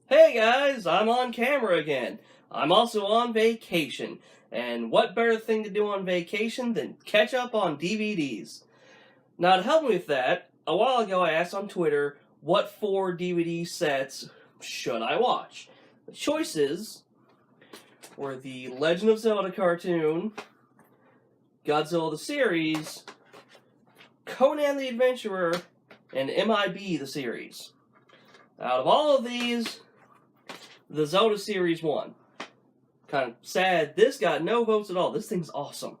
Hey guys, I'm on camera again. I'm also on vacation. And what better thing to do on vacation than catch up on DVDs? Now, to help me with that, a while ago I asked on Twitter what 4 DVD sets should I watch. The choices were the Legend of Zelda cartoon, Godzilla the series, Conan the Adventurer, and MIB the series. Out of all of these, the Zelda series won. Kind of sad, this got no votes at all. This thing's awesome.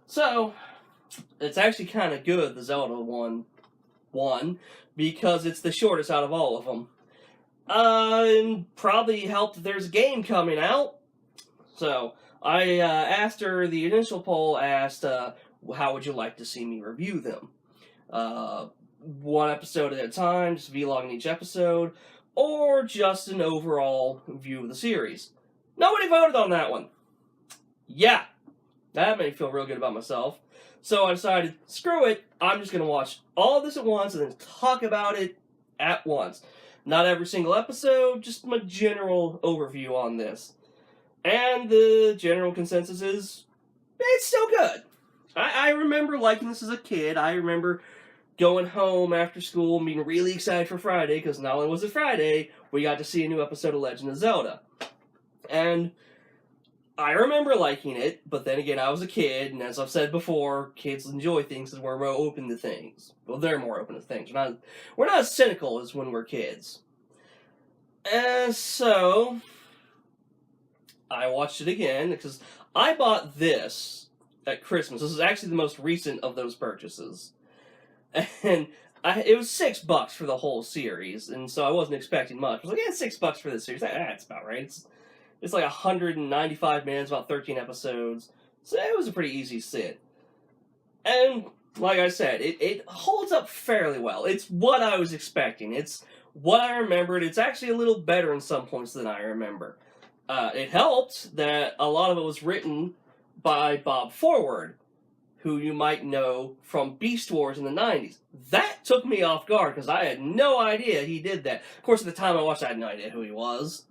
So, it's actually kind of good the Zelda one won, because it's the shortest out of all of them. And probably helped that there's a game coming out. So, I asked her, the initial poll asked, how would you like to see me review them? One episode at a time, just vlogging each episode, or just an overall view of the series. Nobody voted on that one. Yeah, that made me feel real good about myself. So I decided, screw it, I'm just going to watch all of this at once and then talk about it at once. Not every single episode, just my general overview on this. And the general consensus is, it's still good. I remember liking this as a kid. I remember going home after school and being really excited for Friday, because not only was it Friday, we got to see a new episode of Legend of Zelda. And I remember liking it, but then again, I was a kid, and as I've said before, kids enjoy things because we're more open to things. Well, they're more open to things. We're not as cynical as when we're kids. And so, I watched it again, because I bought this at Christmas. This is actually the most recent of those purchases. And it was $6 for the whole series, and so I wasn't expecting much. I was like, yeah, $6 for this series. That's about right. It's like 195 minutes, about 13 episodes. So it was a pretty easy sit. And like I said, it holds up fairly well. It's what I was expecting. It's what I remembered. It's actually a little better in some points than I remember. It helped that a lot of it was written by Bob Forward, who you might know from Beast Wars in the 90s. That took me off guard, because I had no idea he did that. Of course, at the time I watched, I had no idea who he was.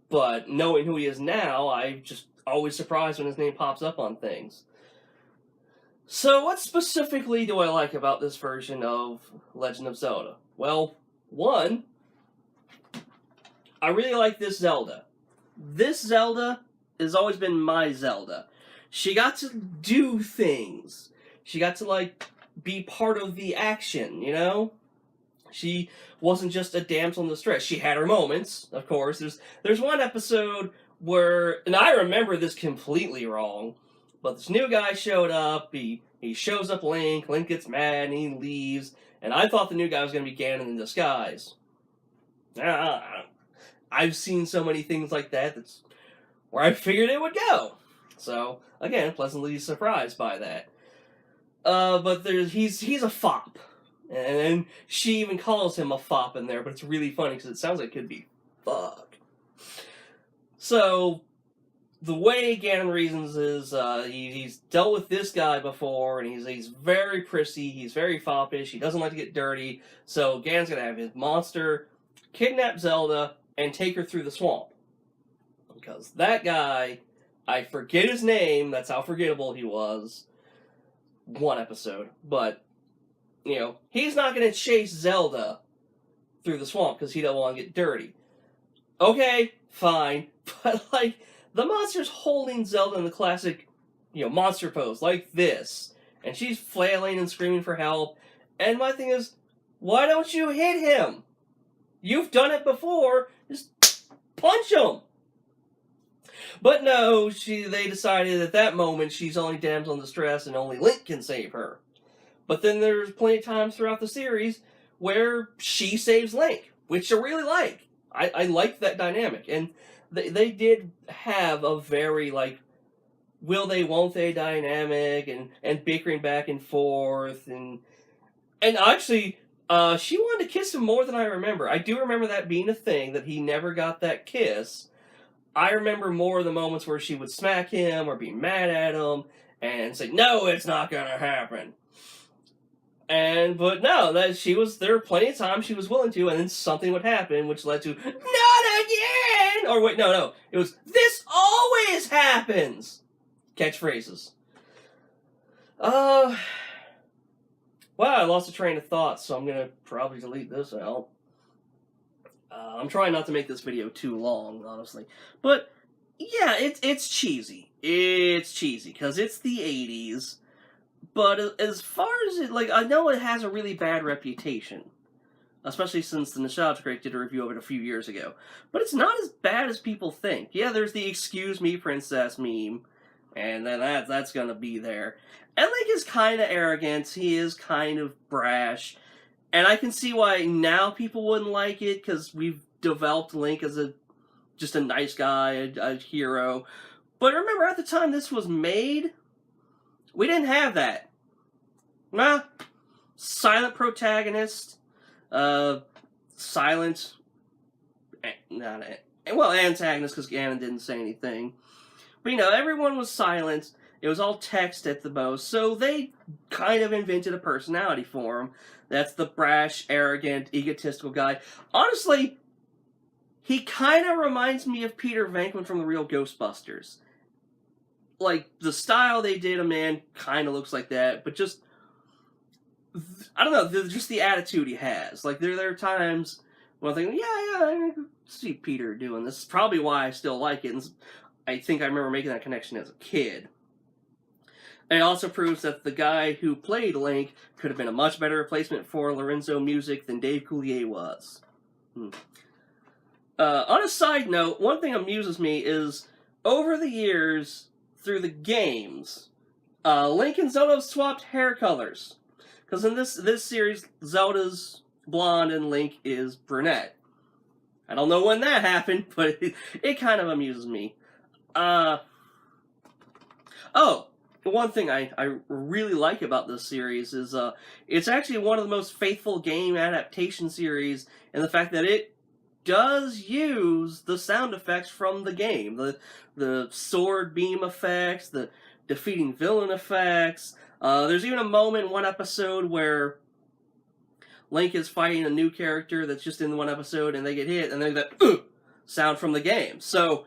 But knowing who he is now, I'm just always surprised when his name pops up on things. So what specifically do I like about this version of Legend of Zelda? Well, one, I really like this Zelda. This Zelda has always been my Zelda. She got to do things. She got to, be part of the action, you know? She wasn't just a damsel in distress. She had her moments, of course. There's one episode where, and I remember this completely wrong, but this new guy showed up. He shows up Link. Link gets mad and he leaves. And I thought the new guy was going to be Ganon in disguise. I've seen so many things like that. That's where I figured it would go. So, again, pleasantly surprised by that. But he's a fop. And she even calls him a fop in there, but it's really funny because it sounds like it could be fuck. So, the way Ganon reasons is he's dealt with this guy before, and he's very prissy, he's very foppish, he doesn't like to get dirty, so Ganon's gonna have his monster kidnap Zelda and take her through the swamp. Because that guy, I forget his name, that's how forgettable he was. One episode. But, he's not going to chase Zelda through the swamp because he don't want to get dirty. Okay, fine. But, the monster's holding Zelda in the classic, monster pose, like this. And she's flailing and screaming for help. And my thing is, why don't you hit him? You've done it before. Just punch him. But no, they decided at that moment she's only damsel in distress and only Link can save her. But then there's plenty of times throughout the series where she saves Link, which I really like. I like that dynamic. And they did have a very, will they, won't they dynamic and bickering back and forth. And actually, she wanted to kiss him more than I remember. I do remember that being a thing, that he never got that kiss. I remember more of the moments where she would smack him or be mad at him and say, no, it's not going to happen. But no, there were plenty of times she was willing to, and then something would happen, which led to not again. Or wait, no, it was this always happens. Catchphrases. Wow, I lost a train of thought, so I'm gonna probably delete this out. I'm trying not to make this video too long, honestly, but yeah, it's cheesy. It's cheesy because it's the '80s. But as far as it, like, I know it has a really bad reputation. Especially since the Nostalgia Critic did a review of it a few years ago. But it's not as bad as people think. Yeah, there's the excuse me princess meme. And then that's gonna be there. And Link is kind of arrogant. He is kind of brash. And I can see why now people wouldn't like it, because we've developed Link as just a nice guy, a hero. But remember, at the time this was made, we didn't have that. Nah. Silent protagonist. Silent. Antagonist, because Ganon didn't say anything. But, everyone was silent. It was all text at the most. So they kind of invented a personality for him. That's the brash, arrogant, egotistical guy. Honestly, he kind of reminds me of Peter Venkman from the real Ghostbusters. Like, the style they did him in kind of looks like that, but just, I don't know, just the attitude he has. Like, there are times when I think, yeah, I see Peter doing this. It's probably why I still like it, and I think I remember making that connection as a kid. And it also proves that the guy who played Link could have been a much better replacement for Lorenzo Music than Dave Coulier was. On a side note, one thing amuses me is, over the years, through the games, Link and Zelda have swapped hair colors. Because in this series, Zelda's blonde and Link is brunette. I don't know when that happened, but it kind of amuses me. One thing I really like about this series is it's actually one of the most faithful game adaptation series in the fact that it does use the sound effects from the game. The sword beam effects, the defeating villain effects. There's even a moment in one episode where Link is fighting a new character that's just in one episode, and they get hit, and then that sound from the game. So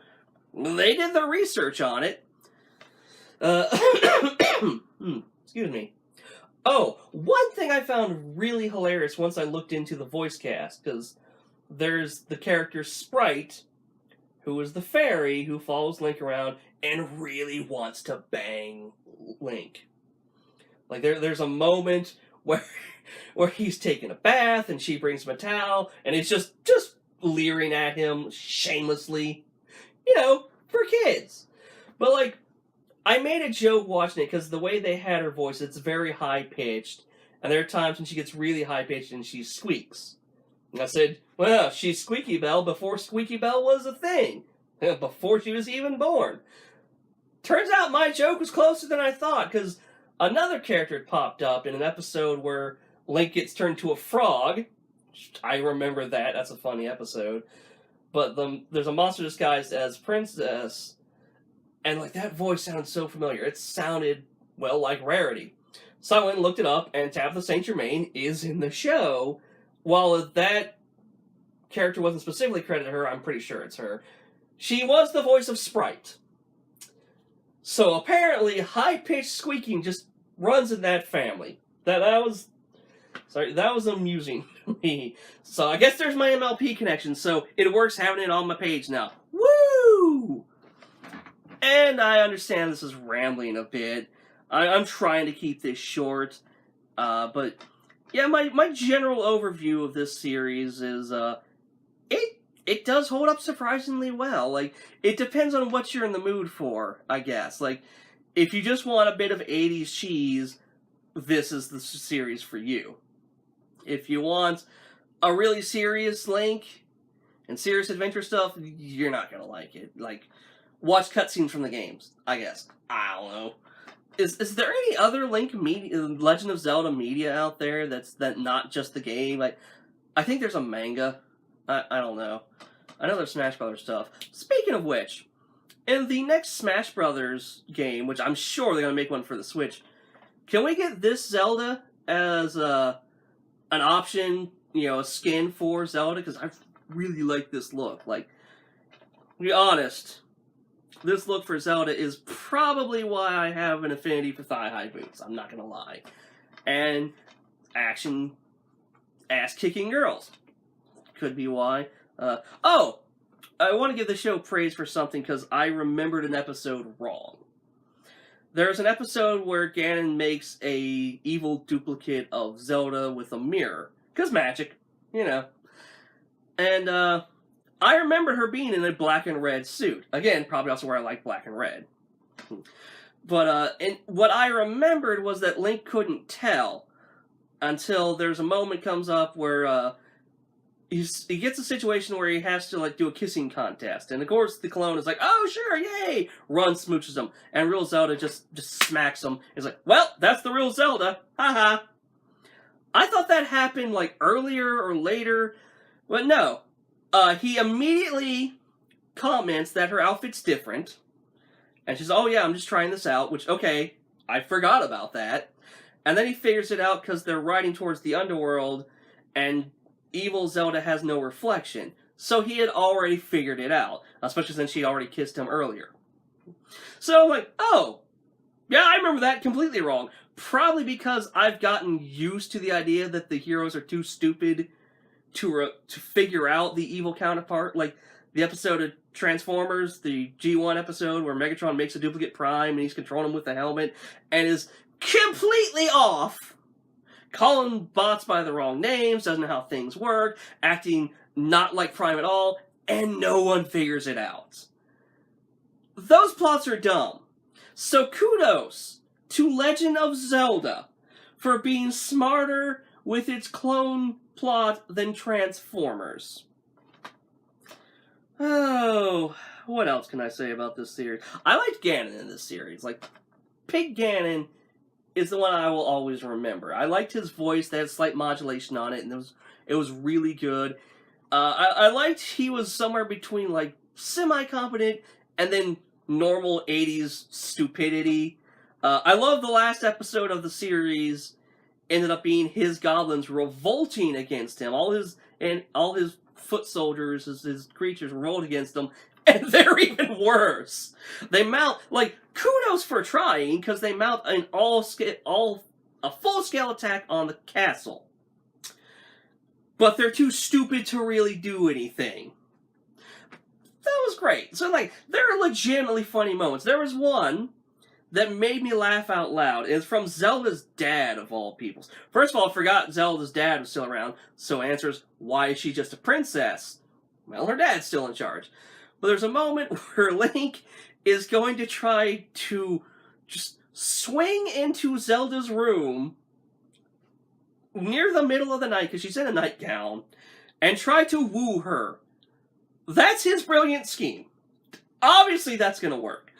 they did the research on it. Excuse me. Oh, one thing I found really hilarious once I looked into the voice cast, because there's the character Sprite, who is the fairy who follows Link around and really wants to bang Link. Like, there's a moment where he's taking a bath and she brings him a towel and it's just leering at him shamelessly. For kids. But, like, I made a joke watching it because the way they had her voice, it's very high-pitched. And there are times when she gets really high-pitched and she squeaks. And I said, well, she's Squeaky Belle before Squeaky Belle was a thing. Before she was even born. Turns out my joke was closer than I thought, because another character had popped up in an episode where Link gets turned to a frog. I remember that. That's a funny episode. But there's a monster disguised as Princess, and like that voice sounds so familiar. It sounded, well, like Rarity. So I went and looked it up, and Tabitha St. Germain is in the show. While that character wasn't specifically credited to her, I'm pretty sure it's her. She was the voice of Sprite. So apparently, high-pitched squeaking just runs in that family. That was amusing to me. So I guess there's my MLP connection, so it works having it on my page now. Woo! And I understand this is rambling a bit. I'm trying to keep this short, but yeah, my general overview of this series is, it does hold up surprisingly well. Like, it depends on what you're in the mood for, I guess. Like, if you just want a bit of 80s cheese, this is the series for you. If you want a really serious Link and serious adventure stuff, you're not gonna like it. Like, watch cutscenes from the games, I guess. I don't know. Is there any other Link media, Legend of Zelda media out there that's not just the game? Like, I think there's a manga. I don't know. I know there's Smash Brothers stuff. Speaking of which, in the next Smash Brothers game, which I'm sure they're gonna make one for the Switch, can we get this Zelda as an option, a skin for Zelda, because I really like this look. Like, to be honest, this look for Zelda is probably why I have an affinity for thigh-high boots. I'm not gonna lie. And action, ass-kicking girls. Could be why. Oh! I want to give the show praise for something because I remembered an episode wrong. There's an episode where Ganon makes a evil duplicate of Zelda with a mirror. Because magic, And, I remembered her being in a black and red suit. Again, probably also where I like black and red. But, and what I remembered was that Link couldn't tell until there's a moment comes up where, he gets a situation where he has to, do a kissing contest. And, of course, the clone is like, oh, sure, yay! Runs, smooches him. And real Zelda just smacks him. He's like, well, that's the real Zelda. Haha. I thought that happened, earlier or later. But no. He immediately comments that her outfit's different. And she's, oh, yeah, I'm just trying this out. Which, okay, I forgot about that. And then he figures it out because they're riding towards the underworld. And evil Zelda has no reflection. So he had already figured it out. Especially since she'd already kissed him earlier. So, oh, yeah, I remember that completely wrong. Probably because I've gotten used to the idea that the heroes are too stupid to figure out the evil counterpart. Like the episode of Transformers, the G1 episode where Megatron makes a duplicate Prime and he's controlling him with the helmet and is completely off. Calling bots by the wrong names, doesn't know how things work, acting not like Prime at all, and no one figures it out. Those plots are dumb. So kudos to Legend of Zelda for being smarter with its clone plot than Transformers. Oh, what else can I say about this series? I liked Ganon in this series. Pig Ganon is the one I will always remember. I liked his voice, that had slight modulation on it, and it was really good. I liked he was somewhere between, semi-competent and then normal 80s stupidity. I love the last episode of the series ended up being his goblins revolting against him. All his foot soldiers, his creatures revolt against him, and they're even worse. They mount, kudos for trying, because they mount a full-scale attack on the castle. But they're too stupid to really do anything. That was great. So, there are legitimately funny moments. There was one that made me laugh out loud. It's from Zelda's dad, of all peoples. First of all, I forgot Zelda's dad was still around, so answers, why is she just a princess? Well, her dad's still in charge. But there's a moment where Link is going to try to just swing into Zelda's room near the middle of the night, because she's in a nightgown, and try to woo her. That's his brilliant scheme. Obviously that's going to work.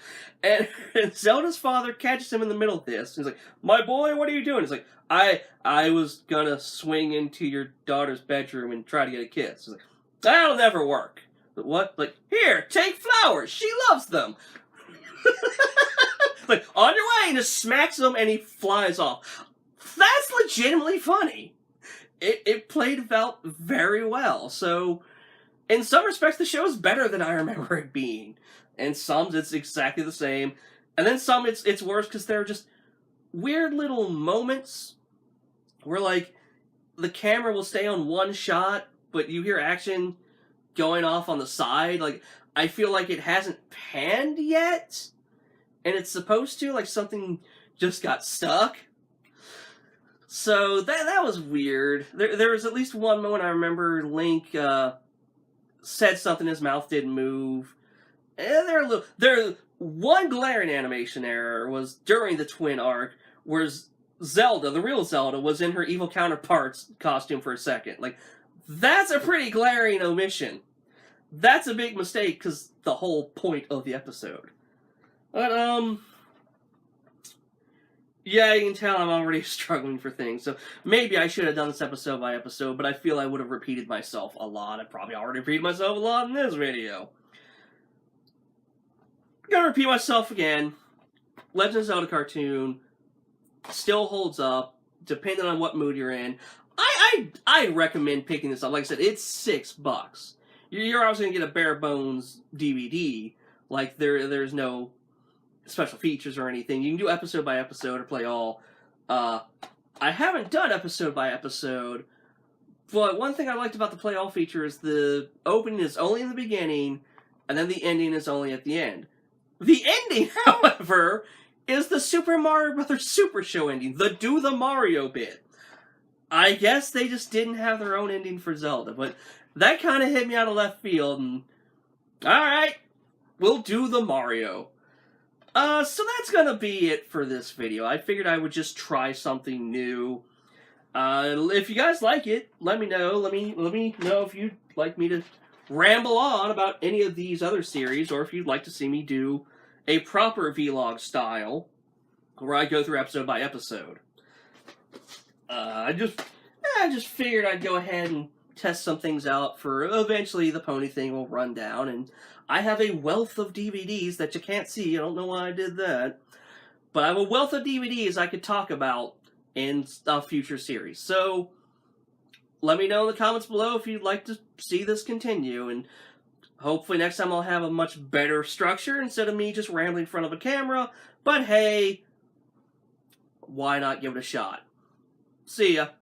And Zelda's father catches him in the middle of this. He's like, my boy, what are you doing? He's like, I was going to swing into your daughter's bedroom and try to get a kiss. He's like, that'll never work. What? Here, take flowers. She loves them. On your way, and just smacks him, and he flies off. That's legitimately funny. It played out very well. So, in some respects, the show is better than I remember it being. In some, it's exactly the same. And then some, it's worse because there are just weird little moments where, the camera will stay on one shot, but you hear action going off on the side. I feel like it hasn't panned yet, and it's supposed to. Something just got stuck. So that was weird. There was at least one moment I remember Link said something, his mouth didn't move. And one glaring animation error was during the Twin arc, where Zelda, the real Zelda, was in her evil counterpart's costume for a second. That's a pretty glaring omission. That's a big mistake, because the whole point of the episode. But, yeah, you can tell I'm already struggling for things, so maybe I should have done this episode by episode, but I feel I would have repeated myself a lot. I probably already repeated myself a lot in this video. I'm gonna repeat myself again. Legend of Zelda cartoon still holds up. depending on what mood you're in. I recommend picking this up. Like I said, it's $6. You're obviously gonna get a bare bones DVD. Like there's no special features or anything. You can do episode by episode or play all. I haven't done episode by episode, but one thing I liked about the play all feature is the opening is only in the beginning, and then the ending is only at the end. The ending, however, is the Super Mario Bros. Super Show ending, the Do the Mario bit. I guess they just didn't have their own ending for Zelda, but that kind of hit me out of left field, and alright, we'll do the Mario. So that's gonna be it for this video. I figured I would just try something new. If you guys like it, let me know. Let me know if you'd like me to ramble on about any of these other series, or if you'd like to see me do a proper vlog style, where I go through episode by episode. I just figured I'd go ahead and test some things out for eventually the pony thing will run down, and I have a wealth of DVDs that you can't see. I don't know why I did that. But I have a wealth of DVDs I could talk about in a future series. So, let me know in the comments below if you'd like to see this continue, and hopefully next time I'll have a much better structure instead of me just rambling in front of a camera. But hey, why not give it a shot? See ya.